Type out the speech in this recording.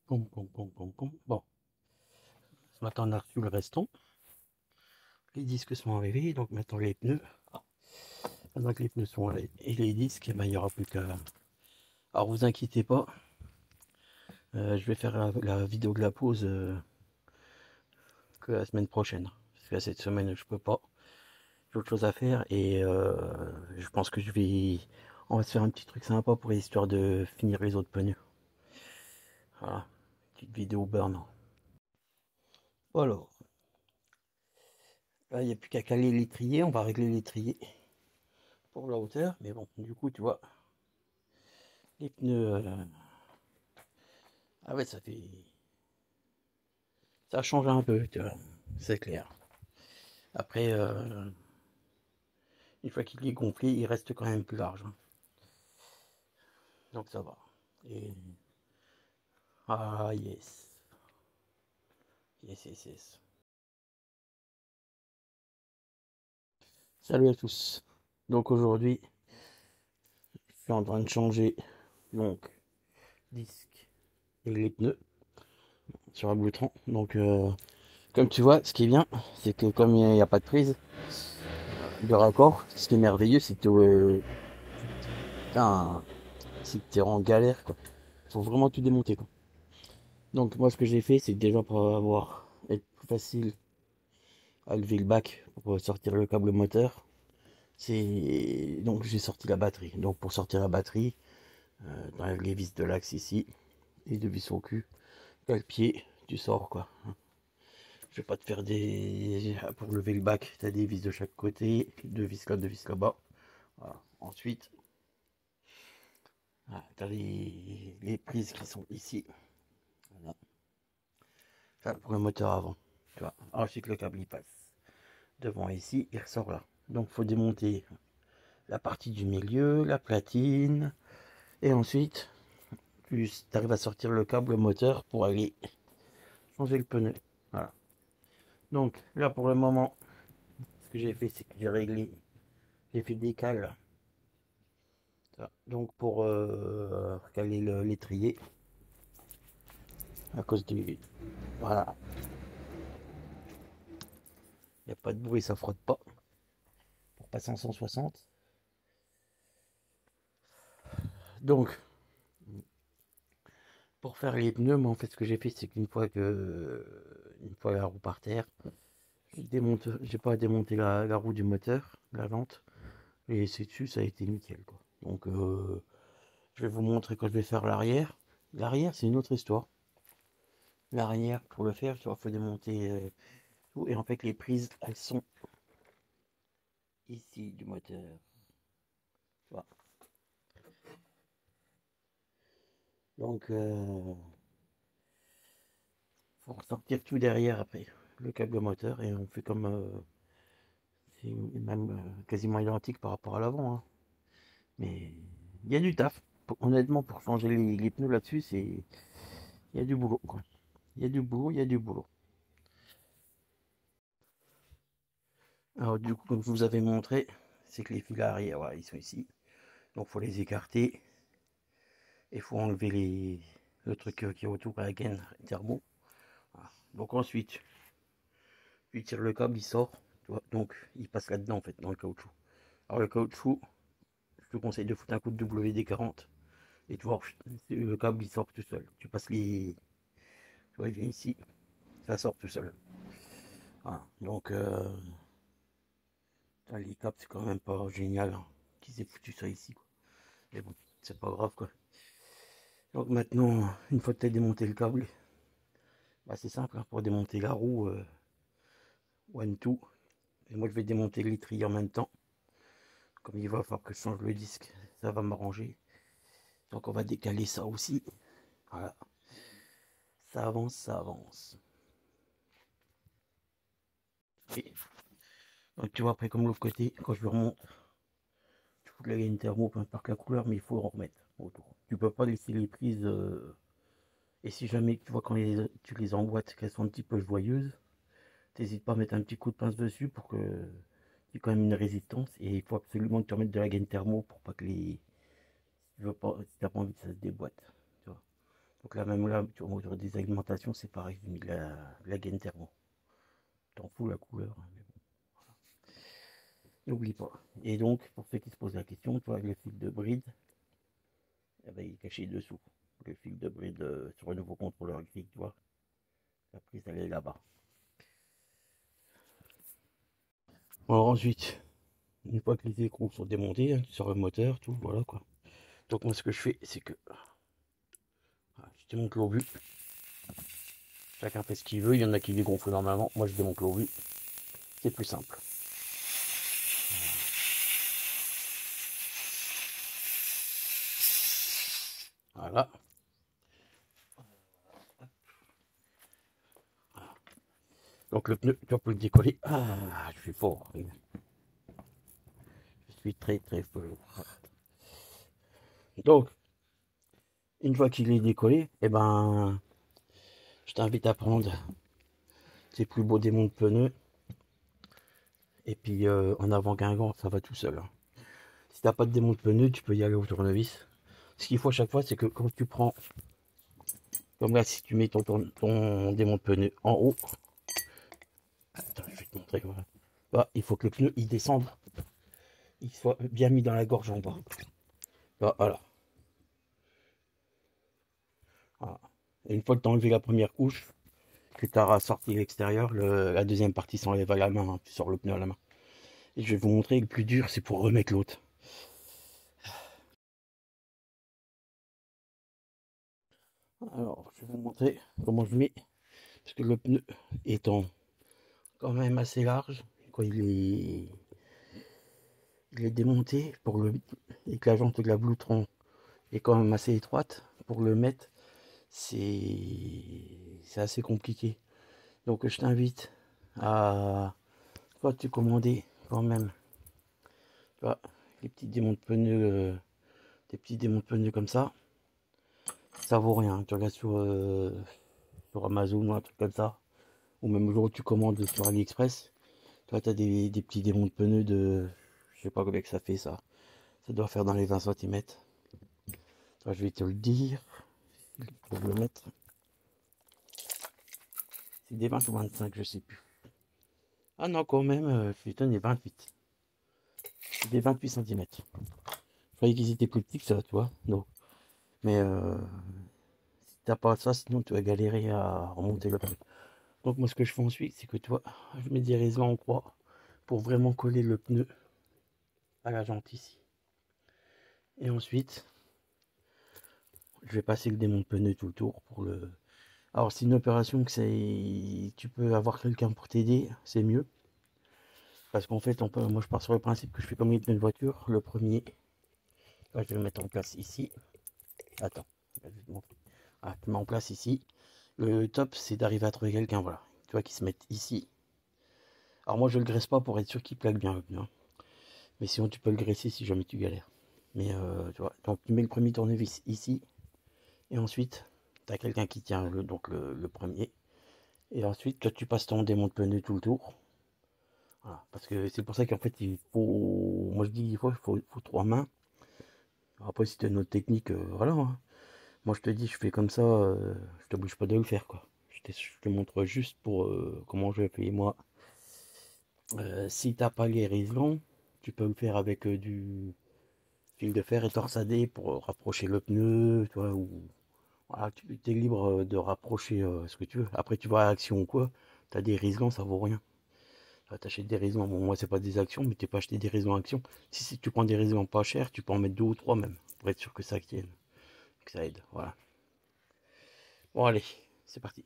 Bon, ce matin on a reçu le restant. Les disques sont arrivés, donc maintenant les pneus. Maintenant que les pneus sont arrivés et les disques, eh ben, il n'y aura plus qu'à. Alors vous inquiétez pas, je vais faire la vidéo de la pause que la semaine prochaine. Parce que cette semaine je peux pas. J'ai autre chose à faire et je pense que je vais. On va se faire un petit truc sympa pour l'histoire de finir les autres pneus. Voilà, petite vidéo burn. Alors, là il n'y a plus qu'à caler l'étrier, on va régler l'étrier pour la hauteur, mais bon, du coup tu vois, les pneus. Ah ouais, ça fait. Ça change un peu, tu vois, c'est clair. Après, une fois qu'il est gonflé, il reste quand même plus large, hein. Donc ça va. Et. Ah yes. Yes, yes, yes. Salut à tous. Donc aujourd'hui, je suis en train de changer donc disque et les pneus sur un Boutron. Donc comme tu vois, ce qui est bien, c'est que comme il n'y a pas de prise de raccord, ce qui est merveilleux, c'est que putain, c'est que t'es en galère quoi. Faut vraiment tout démonter quoi. Donc moi ce que j'ai fait, c'est que déjà pour avoir être plus facile à lever le bac pour sortir le câble moteur, c'est donc j'ai sorti la batterie. Donc pour sortir la batterie, dans les vis de l'axe ici, et deux vis au cul, là, le pied, tu sors quoi. Je vais pas te faire des. Pour lever le bac, tu as des vis de chaque côté, deux vis là, deux vis là-bas. Voilà. Ensuite, voilà, tu as les prises qui sont ici. Voilà. Ça, pour le moteur avant. Tu vois. Ensuite, le câble il passe devant ici, il ressort là. Donc, faut démonter la partie du milieu, la platine, et ensuite, tu arrives à sortir le câble moteur pour aller changer le pneu. Voilà. Donc, là pour le moment, ce que j'ai fait, c'est que j'ai réglé, j'ai fait des cales. Donc pour caler l'étrier, à cause du. Voilà, il n'y a pas de bruit, ça frotte pas. Pour passer en 160. Donc, pour faire les pneus, moi en fait ce que j'ai fait, c'est qu'une fois que. Une fois la roue par terre, j'ai pas démonté la roue du moteur, la lente. Et c'est dessus, ça a été nickel quoi. Donc je vais vous montrer quand je vais faire l'arrière. L'arrière, c'est une autre histoire. L'arrière, pour le faire, tu vois, faut démonter tout. Et en fait, les prises, elles sont ici du moteur. Tu vois. Donc, faut ressortir tout derrière après. Le câble moteur. Et on fait comme. C'est même quasiment identique par rapport à l'avant, hein. Mais il y a du taf. Honnêtement, pour changer les pneus là-dessus, c'est. Il y a du boulot, quoi. Il y a du boulot, il y a du boulot. Alors, du coup, comme je vous avais montré, c'est que les fils arrière, voilà, ils sont ici. Donc, faut les écarter. Il faut enlever le truc qui est autour à la gaine thermo. Voilà. Donc ensuite, tu tires le câble, il sort. Tu vois, donc il passe là-dedans en fait, dans le caoutchouc. Alors le caoutchouc, je te conseille de foutre un coup de WD-40. Et tu vois, le câble il sort tout seul. Tu passes les. Tu vois, il vient ici, ça sort tout seul. Voilà. Donc les câbles, c'est quand même pas génial, hein, qu'ils aient foutu ça ici, quoi. Mais bon, c'est pas grave quoi. Donc maintenant, une fois que tu as démonté le câble, bah, c'est simple, hein, pour démonter la roue One Two. Et moi je vais démonter l'étrier en même temps. Comme il va falloir que je change le disque, ça va m'arranger. Donc on va décaler ça aussi. Voilà. Ça avance, ça avance. Et donc tu vois après comme l'autre côté, quand je le remonte, tu fous de la gaine thermo, peu importe la couleur, mais il faut en remettre autour. Tu peux pas laisser les prises. Et si jamais tu vois quand tu les emboîtes qu'elles sont un petit peu joyeuses, t'hésites pas à mettre un petit coup de pince dessus pour que il y ait quand même une résistance. Et il faut absolument que tu remettes de la gaine thermo pour pas que les. Tu veux pas, si t'as pas envie que ça se déboîte. Tu vois. Donc là, même là, au niveau des alimentations, c'est pareil, j'ai mis de la gaine thermo. T'en fous la couleur, hein, mais bon, n'oublie pas. Et donc, pour ceux qui se posent la question, tu vois, le fil de bride, eh ben, il est caché dessous. Le fil de bride sur un nouveau contrôleur grille, tu vois, la prise elle est là-bas. Alors ensuite, une fois que les écrous sont démontés, hein, tu sors le moteur, tout, voilà quoi. Donc moi ce que je fais, c'est que voilà, je démonte l'obus. Chacun fait ce qu'il veut, il y en a qui les gonflent normalement, moi je démonte l'obus. C'est plus simple. Voilà. Donc le pneu, tu peux le décoller. Ah, je suis fort. Je suis très très fort. Donc, une fois qu'il est décollé, eh ben, je t'invite à prendre tes plus beaux démonte pneus. Et puis en avant Guingamp, ça va tout seul, hein. Si t'as pas de démonte pneus, tu peux y aller au tournevis. Ce qu'il faut à chaque fois, c'est que quand tu prends, comme là, si tu mets ton démonte pneu en haut, attends, je vais te montrer. Voilà. Là, il faut que le pneu il descende, il soit bien mis dans la gorge en bas. Là, voilà. Voilà. Et une fois que tu as enlevé la première couche, que tu as sorti l'extérieur, la deuxième partie s'enlève à la main, hein, tu sors le pneu à la main. Et je vais vous montrer que le plus dur, c'est pour remettre l'autre. Alors, je vais vous montrer comment je mets, parce que le pneu étant quand même assez large, quand il est démonté, et que la jante de la Bluetron est quand même assez étroite, pour le mettre, c'est assez compliqué. Donc je t'invite à, toi, tu commander quand même, tu vois, les petits démonte pneus, des petits démonte pneus comme ça vaut rien. Tu regardes sur Amazon ou un truc comme ça, ou même le jour où tu commandes sur AliExpress, toi tu as des petits démonte pneus de, je sais pas combien que ça fait ça. Ça doit faire dans les 20 cm. Toi, je vais te le dire, pour le mettre. C'est des 20 ou 25, je sais plus. Ah non, quand même, je suis étonné, 28. C'est des 28 cm. Je croyais qu'ils étaient plus petits que ça, tu vois. Donc, mais si t'as pas ça, sinon tu vas galérer à remonter le pneu. Donc moi, ce que je fais ensuite, c'est que tu vois, je mets des raiselets en croix pour vraiment coller le pneu à la jante ici. Et ensuite, je vais passer le démonte pneu tout le tour pour le. Alors c'est une opération que tu peux avoir quelqu'un pour t'aider, c'est mieux. Parce qu'en fait, moi je pars sur le principe que je fais comme les pneus de voiture. Le premier, là, je vais le mettre en place ici. Attends, je vais te montrer. Ah, tu mets en place ici. Le top, c'est d'arriver à trouver quelqu'un, voilà. Tu vois, qui se mette ici. Alors moi, je le graisse pas pour être sûr qu'il plaque bien le pneu, hein. Mais sinon, tu peux le graisser si jamais tu galères. Mais tu vois, donc tu mets le premier tournevis ici. Et ensuite, tu as quelqu'un qui tient le premier. Et ensuite, toi, tu passes ton démonte pneu tout le tour. Voilà, parce que c'est pour ça qu'en fait, il faut. Moi, je dis, il faut 3 mains. Après, si tu as une autre technique, voilà, hein. Moi, je te dis, je fais comme ça, je t'oblige pas de le faire, quoi. Je te montre juste pour comment je fais moi. Si t'as pas les riselons, tu peux le faire avec du fil de fer et torsadé pour rapprocher le pneu, toi, ou voilà, tu es libre de rapprocher ce que tu veux. Après, tu vas à Action ou quoi, t'as des riselons, ça vaut rien. T'achètes des riselons, bon, moi, c'est pas des actions, mais t'es pas acheté des riselons actions. Si tu prends des riselons pas chers, tu peux en mettre 2 ou 3 même, pour être sûr que ça tienne, que ça aide, voilà. Bon, allez, c'est parti.